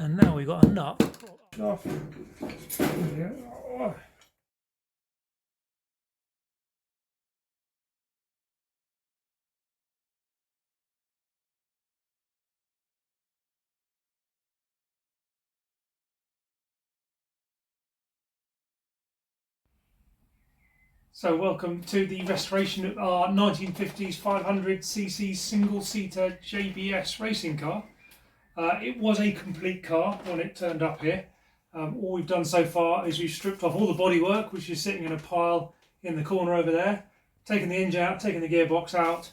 And now we've got a nut off. So welcome to the restoration of our 1950s 500cc single-seater JBS racing car. It was a complete car when it turned up here. All we've done so far is we've stripped off all the bodywork, which is sitting in a pile in the corner over there, taken the engine out, taken the gearbox out,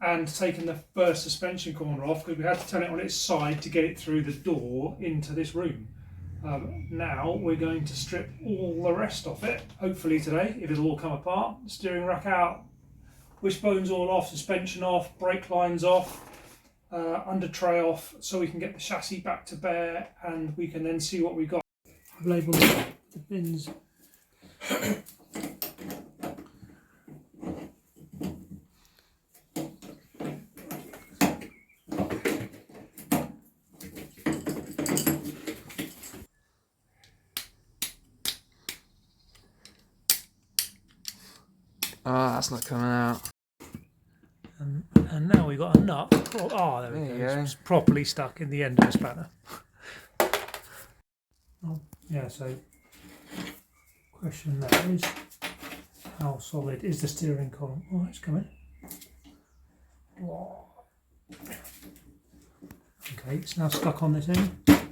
and taken the first suspension corner off because we had to turn it on its side to get it through the door into this room. Now we're going to strip all the rest off it, hopefully today, if it'll all come apart. Steering rack out, wishbones all off, suspension off, brake lines off, under tray off, so we can get the chassis back to bare and we can then see what we've got. I've labelled the bins. Ah, that's not coming out. And now we've got a nut. Oh, there we go. It's properly stuck in the end of the spanner. Oh, yeah, so question now is, how solid is the steering column? Oh, it's coming. Oh. Okay, it's now stuck on this end. Okay,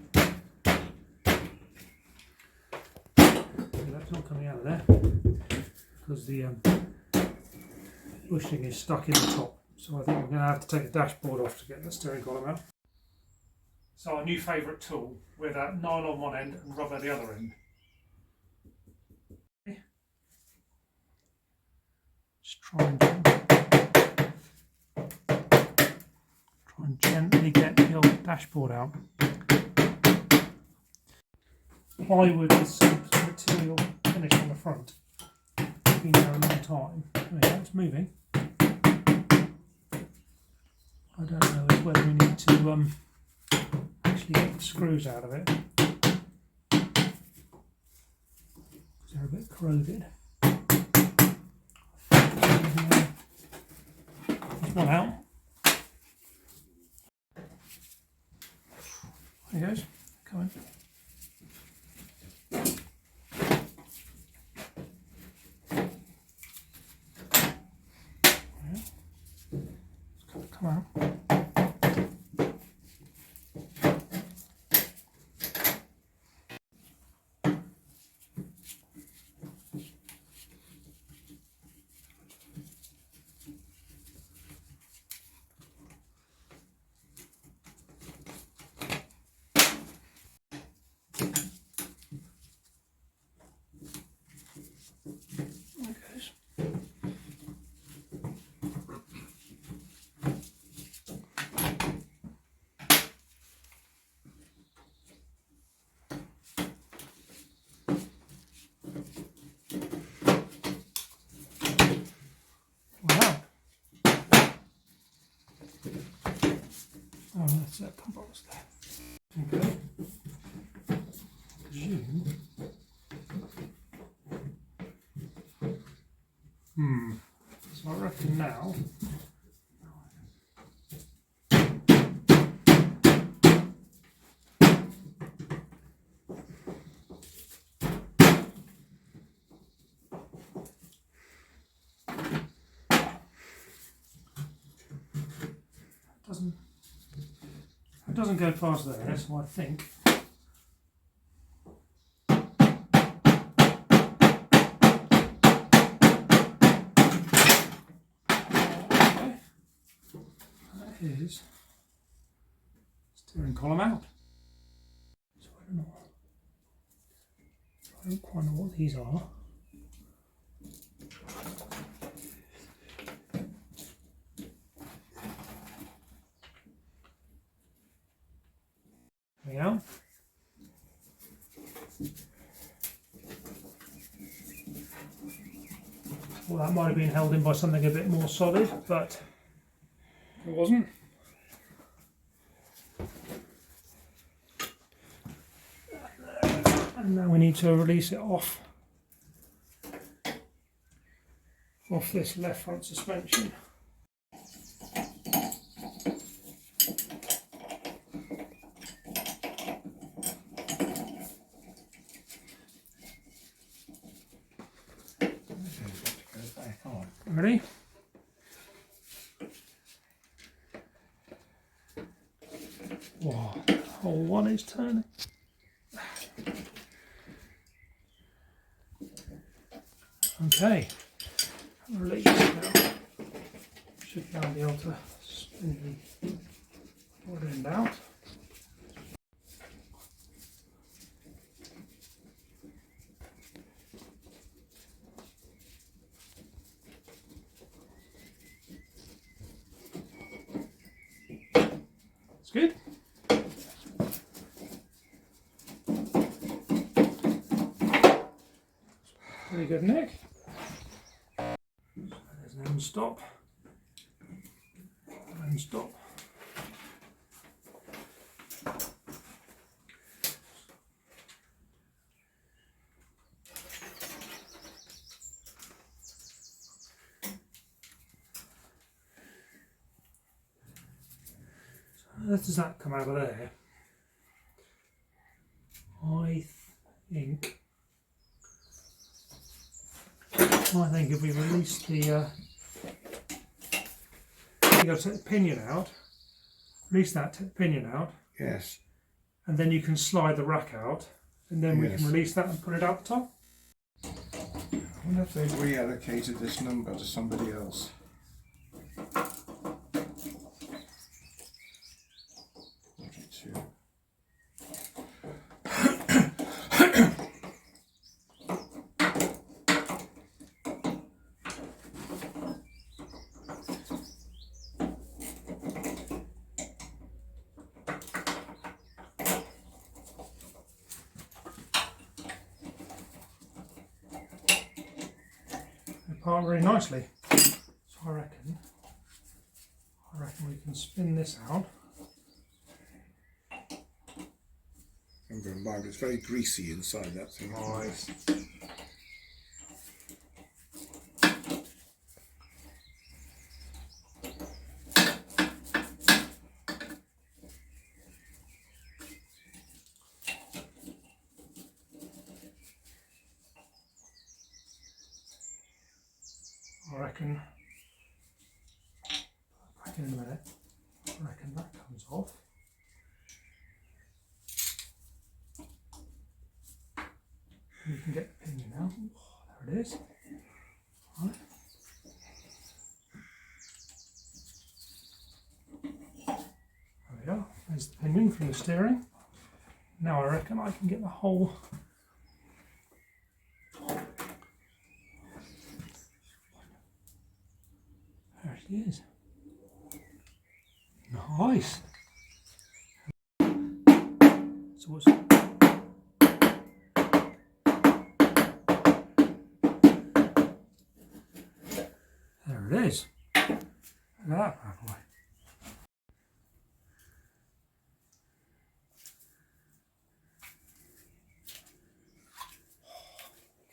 that's not coming out of there because the bushing is stuck in the top, so I think we're going to have to take the dashboard off to get the steering column out. So our new favourite tool with a nylon one end and rubber the other end. Okay. Just try and gently get the old dashboard out. Plywood with some material finish on the front. It's been there a long time. There we go, it's moving. I don't know whether we need to actually get the screws out of it because they're a bit corroded. There's one out. There he goes, coming. Come on. Oh, that's that pump box there. Okay. Presume. So I reckon now. It doesn't go past there, so I think. That is steering column out. So I don't quite know what these are. There we go. Well, that might have been held in by something a bit more solid, but it wasn't. And now we need to release it off this left front suspension. Ready? Wow, the whole one is turning. Okay, release now. Should now be able to spin the rod end out. That's good. Pretty good, Nick. There's an end stop. End stop. So does that come out of there? I think if we release the, you got to take the pinion out, release that, take the pinion out. Yes. And then you can slide the rack out, and then we can release that and put it out the top. I wonder if they've reallocated this number to somebody else. Part very nicely. So I reckon we can spin this out. I'm going to mind, it's very greasy inside that thing. Nice. I reckon, back in a minute, I reckon that comes off. And you can get the pinion out. Oh, there it is. Right. There we are. There's the pinion from the steering. Now I reckon I can get the whole there it is. Nice. So what's there it is. Look at that bad boy.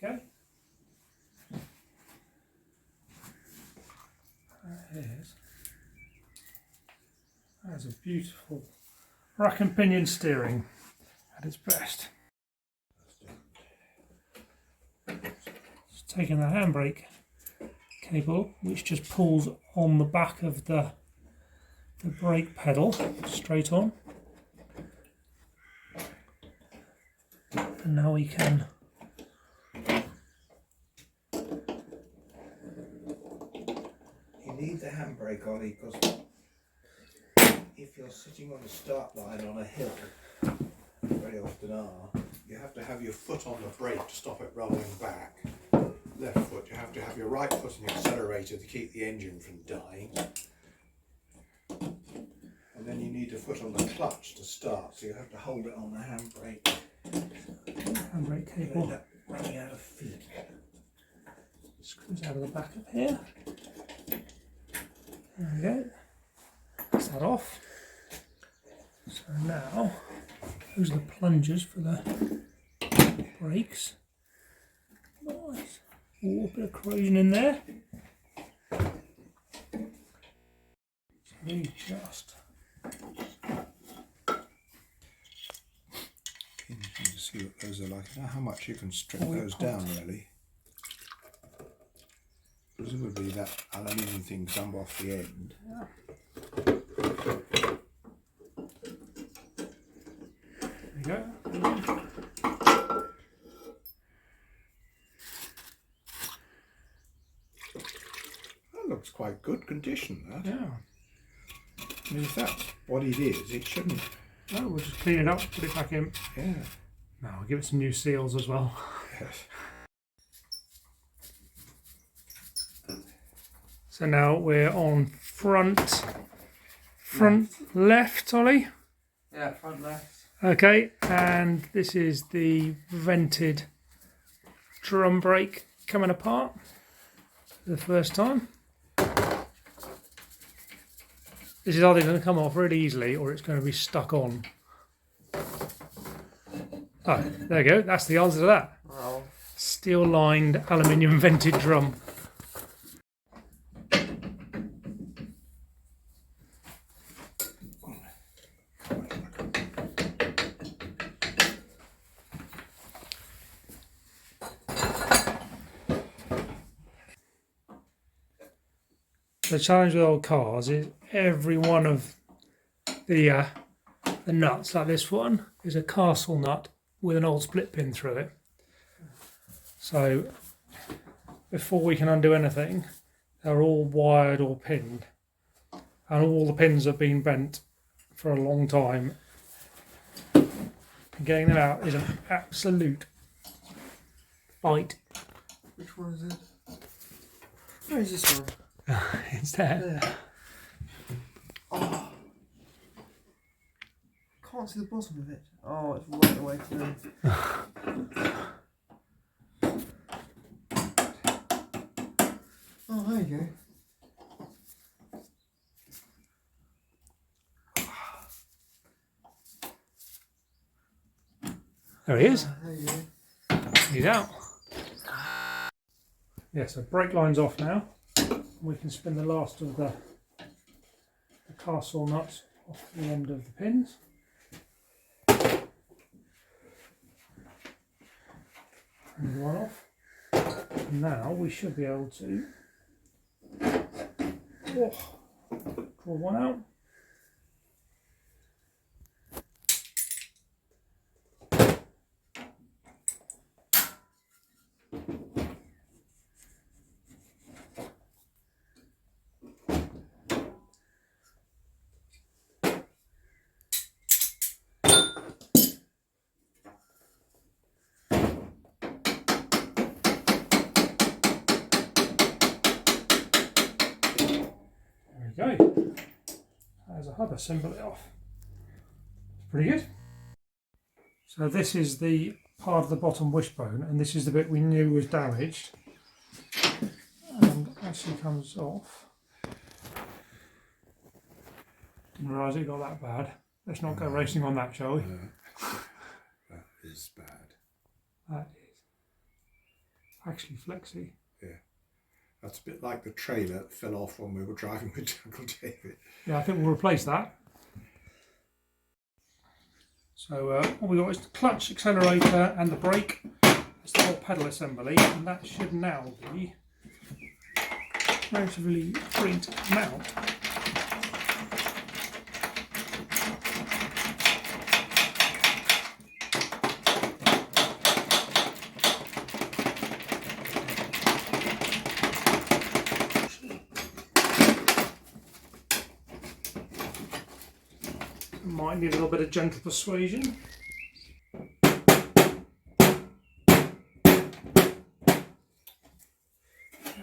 Okay. That is. That is a beautiful rack and pinion steering at its best. Just taking the handbrake cable, which just pulls on the back of the brake pedal straight on, and now we can need the handbrake, Ollie, because if you're sitting on the start line on a hill, very often are, you have to have your foot on the brake to stop it rolling back. Left foot, you have to have your right foot on the accelerator to keep the engine from dying. And then you need a foot on the clutch to start, so you have to hold it on the handbrake. handbrake cable Running out of feet. screws out of the back of here. There we go. That's that off. So now, those are the plungers for the Brakes. Nice. Ooh, a bit of corrosion in there. So these just. Interesting to see what those are like. I don't know how much you can strip those down, really. Presumably that aluminium thing come off the end. Yeah. There you go. That looks quite good condition, that. Yeah. I mean, if that's what it is, it shouldn't. No, we'll just clean it up, put it back in. Yeah. Now we'll give it some new seals as well. Yes. So now we're on front left, Ollie. Yeah, front left. Okay, and this is the vented drum brake coming apart for the first time. This is either going to come off really easily or it's going to be stuck on. Oh, there you go. That's the answer to that. Oh. Steel lined aluminium vented drum. The challenge with old cars is every one of the nuts, like this one, is a castle nut with an old split pin through it. So before we can undo anything, they're all wired or pinned, and all the pins have been bent for a long time. Getting them out is an absolute fight. Which one is it? Where is this one? It's there. There. Oh. Can't see the bottom of it. Oh, it's right the way through. Oh, there you go. There he is. There you go. He's out. Yeah, so brake line's off now. We can spin the last of the castle nuts off the end of the pins. And one off. Now we should be able to draw one out. Go. There's a hub assembly off. Pretty good. So this is the part of the bottom wishbone, and this is the bit we knew was damaged, and actually comes off. Didn't realise it got that bad. Let's not go racing on that, shall we? That is bad. That is actually flexy. Yeah. That's a bit like the trailer that fell off when we were driving with Uncle David. Yeah, I think we'll replace that. So what we got is the clutch, accelerator and the brake. It's the whole pedal assembly, and that should now be relatively free to come out. Might need a little bit of gentle persuasion.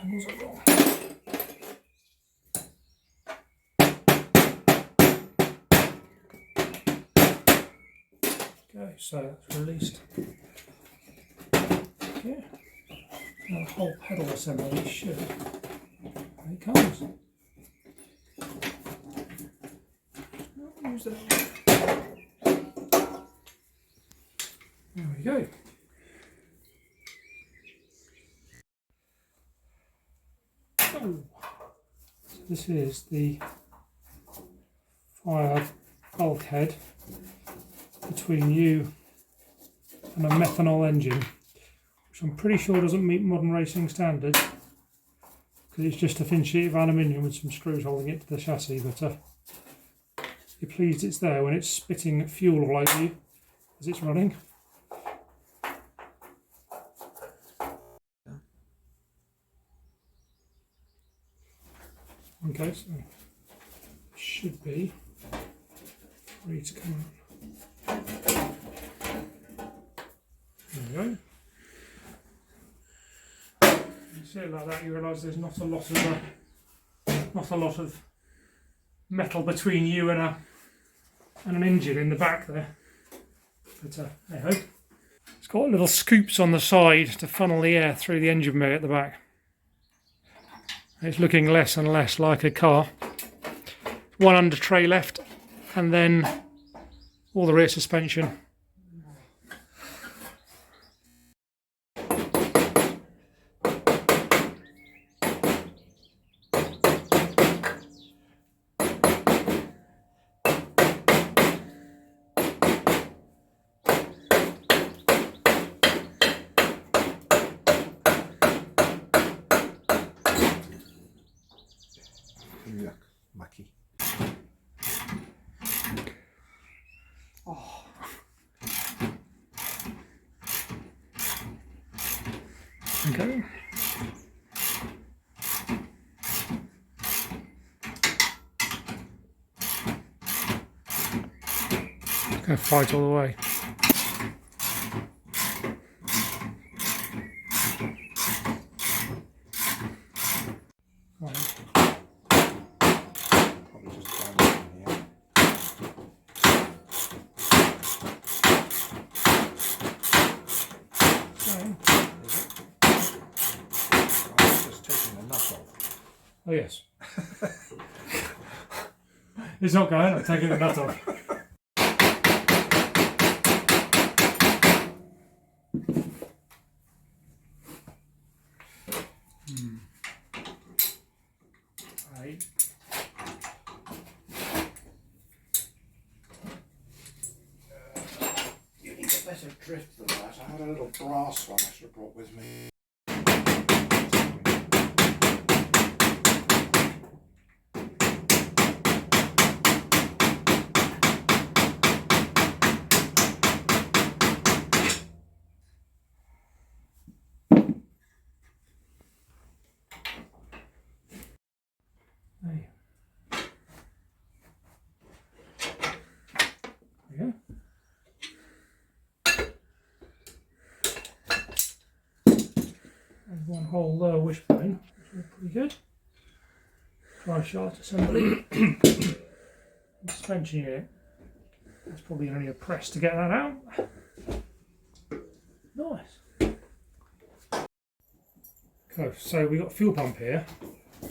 Angles are wrong. Okay, so that's released. Okay. Now the whole pedal assembly should. There it comes. Use that. There we go. this is the fire bulkhead between you and a methanol engine, which I'm pretty sure doesn't meet modern racing standards because it's just a thin sheet of aluminium with some screws holding it to the chassis. But you're pleased it's there when it's spitting fuel all over you as it's running. Okay, so it should be ready to come on. There we go. You see it like that, you realise there's not a lot of metal between you and an engine in the back there. But hey ho. It's got little scoops on the side to funnel the air through the engine bay at the back. It's looking less and less like a car. One under tray left, and then all the rear suspension. Yuck, mucky. Oh. Okay. Gonna fight all the way. Right. Probably just down in here. Just taking the nut off. Oh yes. It's not going, I'm taking the nut off. Right. You need a better drift than that. I had a little brass one I should have brought with me. Hey. There you go. There's one whole lower wishbone, which is pretty good. Drive shaft assembly. Suspension unit. That's probably going to need a press to get that out. Nice. Okay, so we've got a fuel pump here.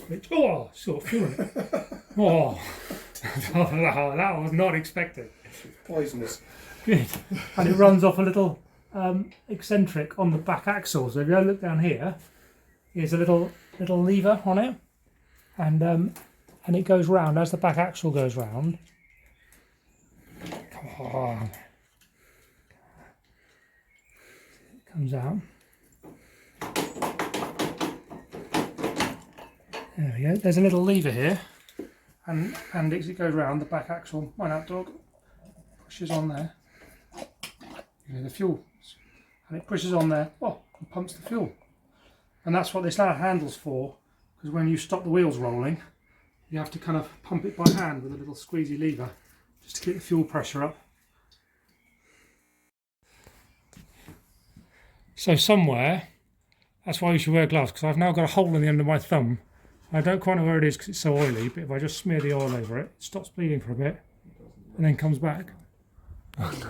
Which, oh, sort of fuel in it. Oh, that was not expected. Poisonous. Good. And it runs off a little eccentric on the back axle. So if you look down here, here's a little lever on it, and it goes round as the back axle goes round. Come on. It comes out. There we go. There's a little lever here, and as it goes round, the back axle, my out dog, pushes on there. You know, the fuel, and it pushes on there. Oh, and pumps the fuel, and that's what this handle's for. Because when you stop the wheels rolling, you have to kind of pump it by hand with a little squeezy lever, just to keep the fuel pressure up. So somewhere, that's why you should wear gloves. Because I've now got a hole in the end of my thumb. I don't quite know where it is because it's so oily, but if I just smear the oil over it, it stops bleeding for a bit and then comes back. Nice.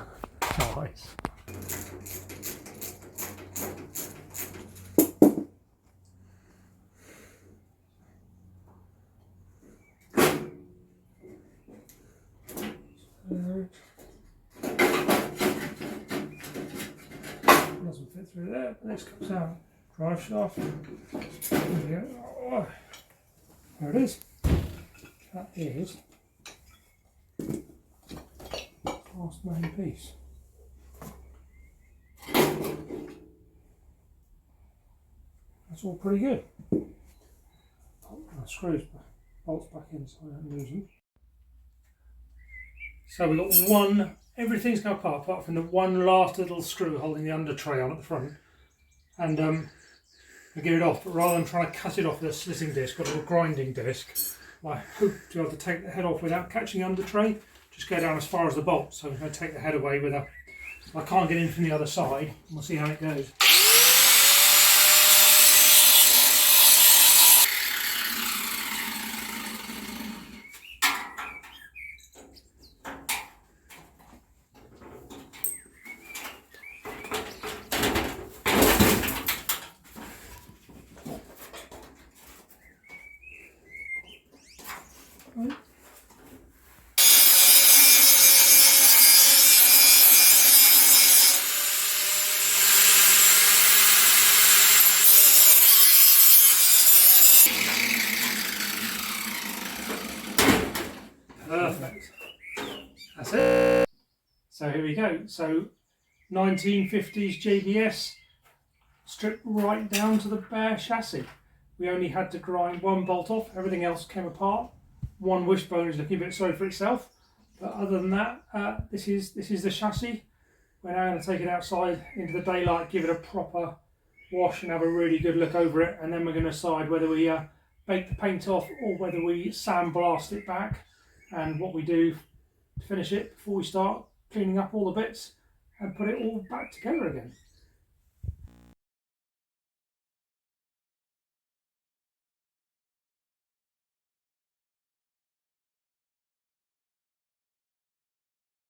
Doesn't fit through there, but this comes out. Drive shaft. There we go. Oh. There it is. That is last main piece. That's all pretty good. Put my screws, bolts back in so I don't lose them. So we've got one, everything's come apart from the one last little screw holding the under tray on at the front. And I get it off, but rather than trying to cut it off with a slitting disc or a grinding disc, I hope to be able to take the head off without catching the under tray. Just go down as far as the bolt, so I'm going to take the head away with a, I can't get in from the other side. We'll see how it goes. Right. Perfect. That's it. So here we go. So 1950s JBS, stripped right down to the bare chassis. We only had to grind one bolt off, everything else came apart. One wishbone is looking a bit sorry for itself, but other than that, this is the chassis. We're now going to take it outside into the daylight, give it a proper wash and have a really good look over it, and then we're going to decide whether we bake the paint off or whether we sandblast it back, and what we do to finish it before we start cleaning up all the bits and put it all back together again.